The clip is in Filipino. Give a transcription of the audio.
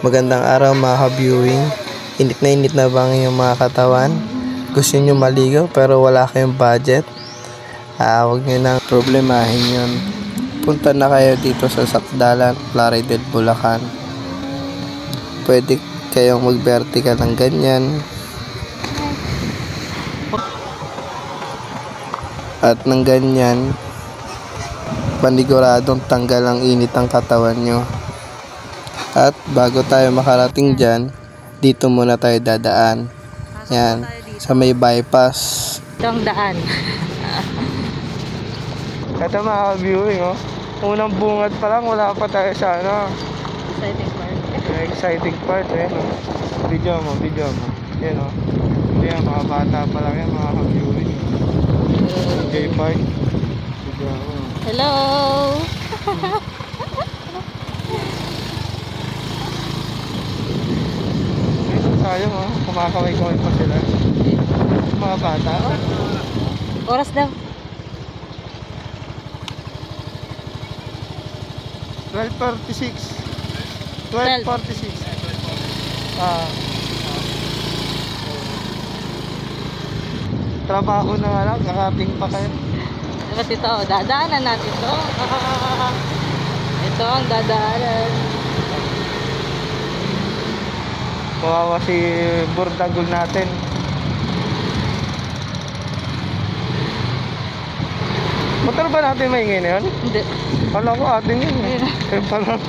Magandang araw mga ka-viewing. Init na ba ang iyong mga katawan? Gusto nyo maligaw pero wala kayong budget? Huwag nyo nang problemahin yun. Punta na kayo dito sa Sakdalan, Plaridel, Bulacan. Pwede kayong mag-vertical ng ganyan. At ng ganyan, paniguradong tanggal ang init ng katawan nyo. At bago tayo makarating dyan, dito muna tayo dadaan. Yan, sa may bypass. Ito ang daan. Ito mga ka-viewing, oh. Unang bungad pa lang, wala pa tayo sa ano. Exciting part. Exciting part, ayan, oh. Video mo. Yan, oh. Yan, mga bata pa lang yan, mga ka-viewing. Enjoy part. Video mo. Hello! Sayang, oh. Kumakaway-kaway pa sila. Mga bata. Oras daw. 12:46. 12:46. Trabaho na nga lang, kakating pa kayo. Dapat ito, dadaanan natin ito. Ito ang dadaanan. Kawawa si Bordagol natin. Motor ba natin maingay na yun? Hindi. Kala ko atin yun eh. Pala.